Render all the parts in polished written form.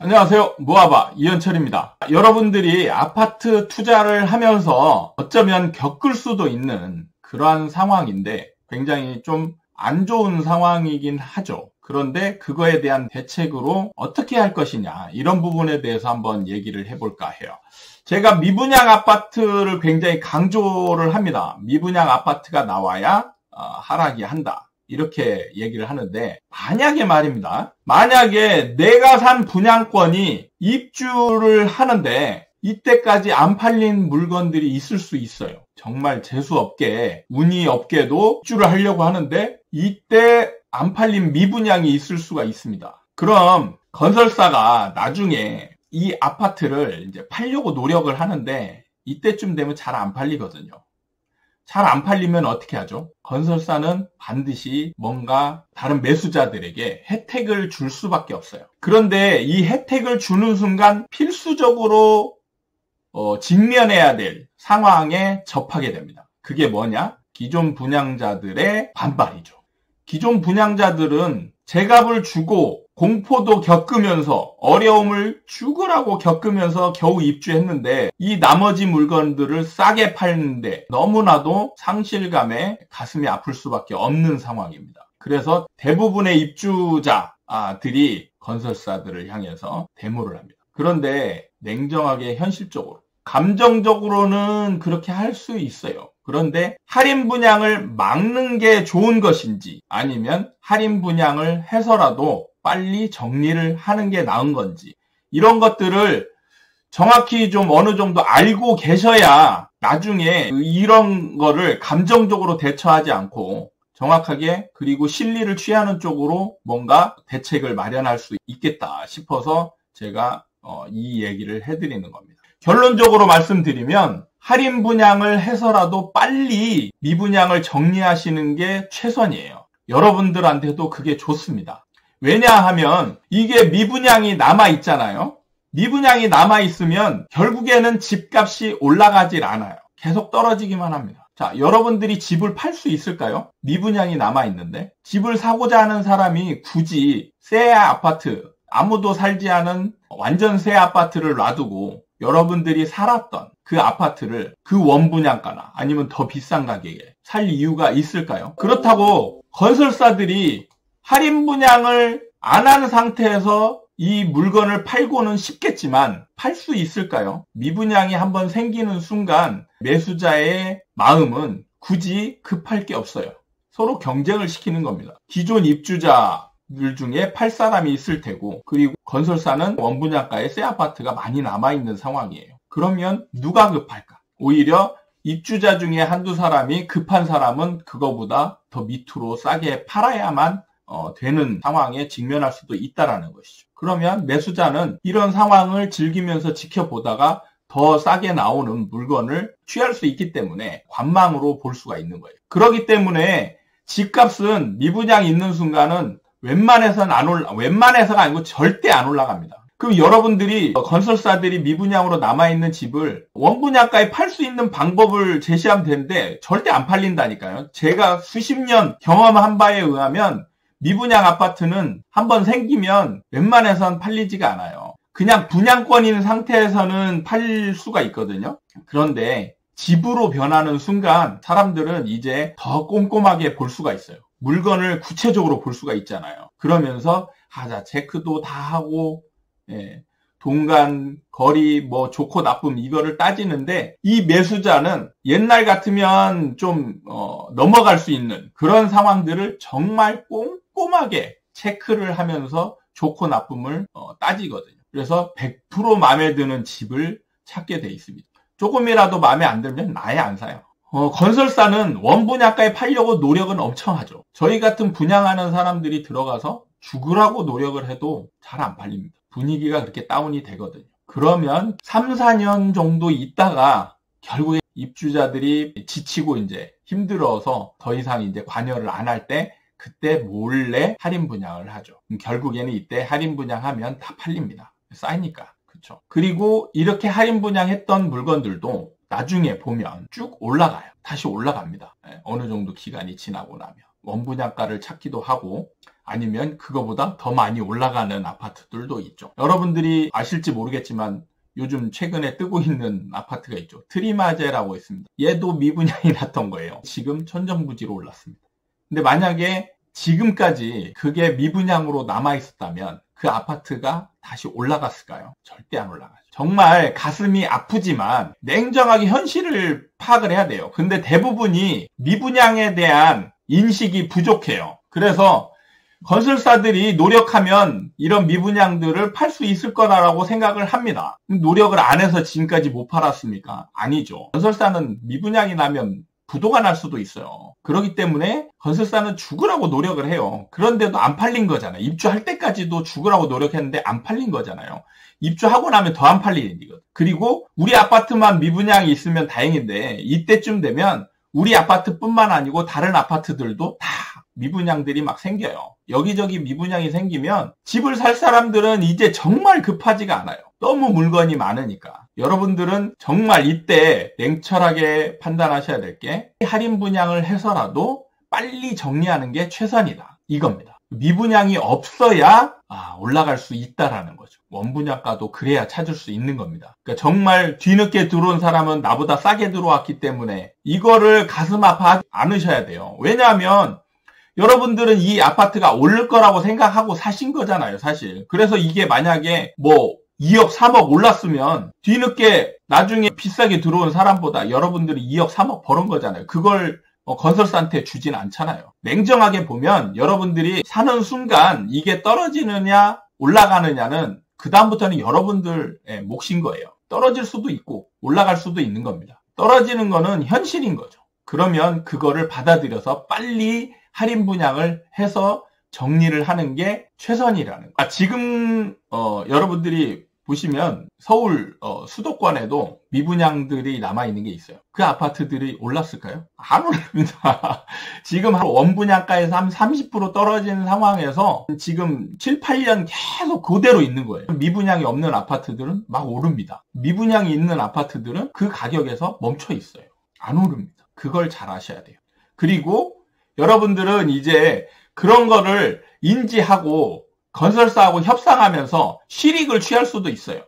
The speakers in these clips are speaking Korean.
안녕하세요. 무아바 이현철입니다. 여러분들이 아파트 투자를 하면서 어쩌면 겪을 수도 있는 그러한 상황인데 굉장히 좀 안 좋은 상황이긴 하죠. 그런데 그거에 대한 대책으로 어떻게 할 것이냐, 이런 부분에 대해서 한번 얘기를 해볼까 해요. 제가 미분양 아파트를 굉장히 강조를 합니다. 미분양 아파트가 나와야 하락이 한다, 이렇게 얘기를 하는데, 만약에 말입니다. 만약에 내가 산 분양권이 입주를 하는데 이때까지 안 팔린 물건들이 있을 수 있어요. 정말 재수없게, 운이 없게도 입주를 하려고 하는데 이때 안 팔린 미분양이 있을 수가 있습니다. 그럼 건설사가 나중에 이 아파트를 이제 팔려고 노력을 하는데 이때쯤 되면 잘 안 팔리거든요. 잘 안 팔리면 어떻게 하죠? 건설사는 반드시 뭔가 다른 매수자들에게 혜택을 줄 수밖에 없어요. 그런데 이 혜택을 주는 순간 필수적으로 직면해야 될 상황에 접하게 됩니다. 그게 뭐냐? 기존 분양자들의 반발이죠. 기존 분양자들은 제값을 주고 공포도 겪으면서 어려움을 죽으라고 겪으면서 겨우 입주했는데 이 나머지 물건들을 싸게 팔는데 너무나도 상실감에 가슴이 아플 수밖에 없는 상황입니다. 그래서 대부분의 입주자들이 건설사들을 향해서 데모를 합니다. 그런데 냉정하게 현실적으로, 감정적으로는 그렇게 할 수 있어요. 그런데 할인 분양을 막는 게 좋은 것인지, 아니면 할인 분양을 해서라도 빨리 정리를 하는 게 나은 건지, 이런 것들을 정확히 좀 어느 정도 알고 계셔야 나중에 이런 거를 감정적으로 대처하지 않고 정확하게, 그리고 실리를 취하는 쪽으로 뭔가 대책을 마련할 수 있겠다 싶어서 제가 이 얘기를 해드리는 겁니다. 결론적으로 말씀드리면, 할인 분양을 해서라도 빨리 미분양을 정리하시는 게 최선이에요. 여러분들한테도 그게 좋습니다. 왜냐하면 이게 미분양이 남아있잖아요. 미분양이 남아있으면 결국에는 집값이 올라가질 않아요. 계속 떨어지기만 합니다. 자, 여러분들이 집을 팔 수 있을까요? 미분양이 남아있는데. 집을 사고자 하는 사람이 굳이 새 아파트, 아무도 살지 않은 완전 새 아파트를 놔두고 여러분들이 살았던 그 아파트를 그 원분양가나 아니면 더 비싼 가격에 살 이유가 있을까요? 그렇다고 건설사들이 할인 분양을 안 한 상태에서 이 물건을 팔고는 싶겠지만 팔 수 있을까요? 미분양이 한번 생기는 순간 매수자의 마음은 굳이 급할 게 없어요. 서로 경쟁을 시키는 겁니다. 기존 입주자들 중에 팔 사람이 있을 테고, 그리고 건설사는 원분양가에 새 아파트가 많이 남아있는 상황이에요. 그러면 누가 급할까? 오히려 입주자 중에 한두 사람이 급한 사람은 그거보다 더 밑으로 싸게 팔아야만 되는 상황에 직면할 수도 있다라는 것이죠. 그러면 매수자는 이런 상황을 즐기면서 지켜보다가 더 싸게 나오는 물건을 취할 수 있기 때문에 관망으로 볼 수가 있는 거예요. 그렇기 때문에 집값은 미분양이 있는 순간은 웬만해서가 아니고 절대 안 올라갑니다. 그럼 여러분들이, 건설사들이 미분양으로 남아있는 집을 원분양가에 팔 수 있는 방법을 제시하면 되는데 절대 안 팔린다니까요. 제가 수십 년 경험한 바에 의하면 미분양 아파트는 한번 생기면 웬만해선 팔리지가 않아요. 그냥 분양권인 상태에서는 팔 수가 있거든요. 그런데 집으로 변하는 순간 사람들은 이제 더 꼼꼼하게 볼 수가 있어요. 물건을 구체적으로 볼 수가 있잖아요. 그러면서 체크도 다 하고, 동간, 거리, 좋고 나쁨 이거를 따지는데, 이 매수자는 옛날 같으면 좀 넘어갈 수 있는 그런 상황들을 정말 꼼꼼하게 체크를 하면서 좋고 나쁨을 따지거든요. 그래서 100% 마음에 드는 집을 찾게 돼 있습니다. 조금이라도 마음에 안 들면 아예 안 사요. 건설사는 원분양가에 팔려고 노력은 엄청 하죠. 저희 같은 분양하는 사람들이 들어가서 죽으라고 노력을 해도 잘 안 팔립니다. 분위기가 그렇게 다운이 되거든요. 그러면 3, 4년 정도 있다가 결국에 입주자들이 지치고 이제 힘들어서 더 이상 이제 관여를 안 할 때, 그때 몰래 할인 분양을 하죠. 결국에는 이때 할인 분양하면 다 팔립니다. 싸니까. 그렇죠. 그리고 이렇게 할인 분양했던 물건들도 나중에 보면 쭉 올라가요. 다시 올라갑니다. 어느 정도 기간이 지나고 나면. 원분양가를 찾기도 하고 아니면 그거보다 더 많이 올라가는 아파트들도 있죠. 여러분들이 아실지 모르겠지만 요즘 최근에 뜨고 있는 아파트가 있죠. 트리마제라고 있습니다. 얘도 미분양이 났던 거예요. 지금 천정부지로 올랐습니다. 근데 만약에 지금까지 그게 미분양으로 남아있었다면 그 아파트가 다시 올라갔을까요? 절대 안 올라가죠. 정말 가슴이 아프지만 냉정하게 현실을 파악을 해야 돼요. 근데 대부분이 미분양에 대한 인식이 부족해요. 그래서 건설사들이 노력하면 이런 미분양들을 팔 수 있을 거라고 생각을 합니다. 노력을 안 해서 지금까지 못 팔았습니까? 아니죠. 건설사는 미분양이 나면 부도가 날 수도 있어요. 그렇기 때문에 건설사는 죽으라고 노력을 해요. 그런데도 안 팔린 거잖아요. 입주할 때까지도 죽으라고 노력했는데 안 팔린 거잖아요. 입주하고 나면 더 안 팔리는 일이거든요. 그리고 우리 아파트만 미분양이 있으면 다행인데 이때쯤 되면 우리 아파트뿐만 아니고 다른 아파트들도 다 미분양들이 막 생겨요. 여기저기 미분양이 생기면 집을 살 사람들은 이제 정말 급하지가 않아요. 너무 물건이 많으니까. 여러분들은 정말 이때 냉철하게 판단하셔야 될 게 할인 분양을 해서라도 빨리 정리하는 게 최선이다. 이겁니다. 미분양이 없어야 올라갈 수 있다라는 거죠. 원분양가도 그래야 찾을 수 있는 겁니다. 그러니까 정말 뒤늦게 들어온 사람은 나보다 싸게 들어왔기 때문에 이거를 가슴 아파하지 않으셔야 돼요. 왜냐하면 여러분들은 이 아파트가 오를 거라고 생각하고 사신 거잖아요, 사실. 그래서 이게 만약에 2억, 3억 올랐으면 뒤늦게 나중에 비싸게 들어온 사람보다 여러분들이 2억, 3억 벌은 거잖아요. 그걸 건설사한테 주진 않잖아요. 냉정하게 보면 여러분들이 사는 순간 이게 떨어지느냐 올라가느냐는 그다음부터는 여러분들의 몫인 거예요. 떨어질 수도 있고 올라갈 수도 있는 겁니다. 떨어지는 거는 현실인 거죠. 그러면 그거를 받아들여서 빨리 할인 분양을 해서 정리를 하는 게 최선이라는 거예요. 지금 여러분들이 보시면 서울 수도권에도 미분양들이 남아있는 게 있어요. 그 아파트들이 올랐을까요? 안 오릅니다. 지금 원분양가에서 한 30% 떨어지는 상황에서 지금 7, 8년 계속 그대로 있는 거예요. 미분양이 없는 아파트들은 막 오릅니다. 미분양이 있는 아파트들은 그 가격에서 멈춰 있어요. 안 오릅니다. 그걸 잘 아셔야 돼요. 그리고 여러분들은 이제 그런 거를 인지하고 건설사하고 협상하면서 실익을 취할 수도 있어요.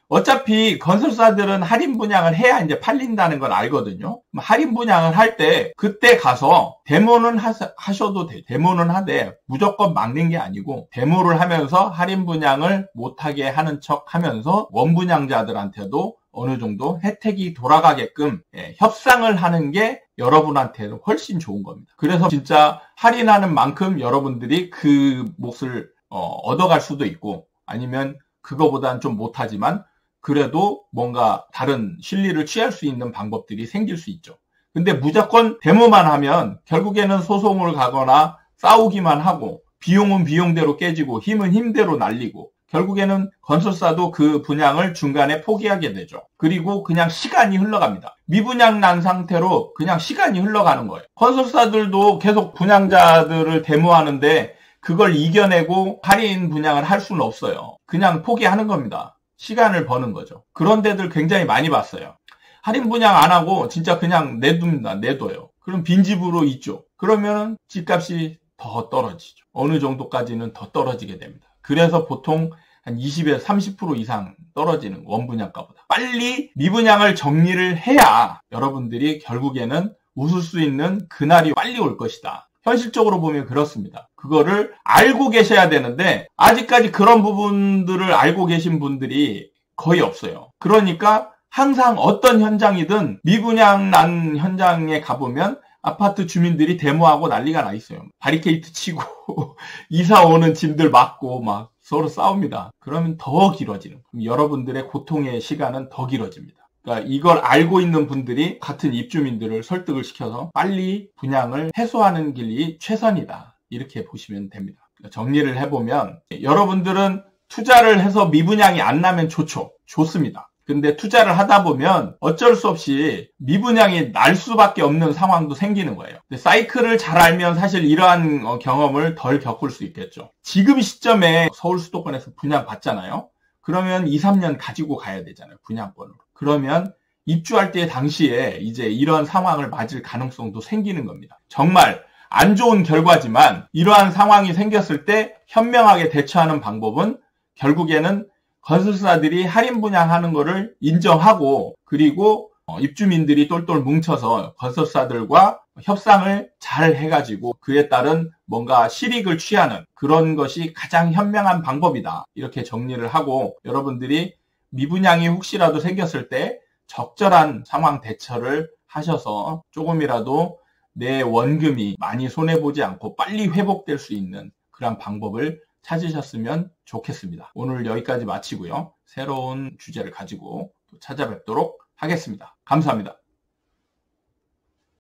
어차피 건설사들은 할인 분양을 해야 이제 팔린다는 걸 알거든요. 할인 분양을 할 때 그때 가서 데모는 하셔도 돼요. 데모는 하되 무조건 막는 게 아니고 데모를 하면서 할인 분양을 못하게 하는 척 하면서 원분양자들한테도 어느 정도 혜택이 돌아가게끔 협상을 하는 게 여러분한테는 훨씬 좋은 겁니다. 그래서 진짜 할인하는 만큼 여러분들이 그 몫을 얻어갈 수도 있고 아니면 그거보다는 좀 못하지만 그래도 뭔가 다른 실리를 취할 수 있는 방법들이 생길 수 있죠. 근데 무조건 데모만 하면 결국에는 소송을 가거나 싸우기만 하고 비용은 비용대로 깨지고 힘은 힘대로 날리고 결국에는 건설사도 그 분양을 중간에 포기하게 되죠. 그리고 그냥 시간이 흘러갑니다. 미분양 난 상태로 그냥 시간이 흘러가는 거예요. 건설사들도 계속 분양자들을 데모하는데 그걸 이겨내고 할인 분양을 할 수는 없어요. 그냥 포기하는 겁니다. 시간을 버는 거죠. 그런 데들 굉장히 많이 봤어요. 할인 분양 안 하고 진짜 그냥 내둡니다. 내둬요. 그럼 빈집으로 있죠. 그러면 집값이 더 떨어지죠. 어느 정도까지는 더 떨어지게 됩니다. 그래서 보통 한 20에서 30% 이상 떨어지는 원분양가보다 빨리 미분양을 정리를 해야 여러분들이 결국에는 웃을 수 있는 그날이 빨리 올 것이다. 현실적으로 보면 그렇습니다. 그거를 알고 계셔야 되는데 아직까지 그런 부분들을 알고 계신 분들이 거의 없어요. 그러니까 항상 어떤 현장이든 미분양 난 현장에 가보면 아파트 주민들이 데모하고 난리가 나 있어요. 바리케이트 치고 이사 오는 짐들 막고 막 서로 싸웁니다. 그러면 더 길어지는 거예요. 여러분들의 고통의 시간은 더 길어집니다. 그러니까 이걸 알고 있는 분들이 같은 입주민들을 설득을 시켜서 빨리 분양을 해소하는 길이 최선이다. 이렇게 보시면 됩니다. 그러니까 정리를 해보면 여러분들은 투자를 해서 미분양이 안 나면 좋죠. 좋습니다. 근데 투자를 하다 보면 어쩔 수 없이 미분양이 날 수밖에 없는 상황도 생기는 거예요. 근데 사이클을 잘 알면 사실 이러한 경험을 덜 겪을 수 있겠죠. 지금 시점에 서울 수도권에서 분양 받잖아요. 그러면 2, 3년 가지고 가야 되잖아요. 분양권으로. 그러면 입주할 때 당시에 이제 이런 상황을 맞을 가능성도 생기는 겁니다. 정말 안 좋은 결과지만 이러한 상황이 생겼을 때 현명하게 대처하는 방법은 결국에는 건설사들이 할인 분양하는 거를 인정하고 그리고 입주민들이 똘똘 뭉쳐서 건설사들과 협상을 잘 해가지고 그에 따른 뭔가 실익을 취하는 그런 것이 가장 현명한 방법이다. 이렇게 정리를 하고 여러분들이 미분양이 혹시라도 생겼을 때 적절한 상황 대처를 하셔서 조금이라도 내 원금이 많이 손해보지 않고 빨리 회복될 수 있는 그런 방법을 찾으셨으면 좋겠습니다. 오늘 여기까지 마치고요. 새로운 주제를 가지고 또 찾아뵙도록 하겠습니다. 감사합니다.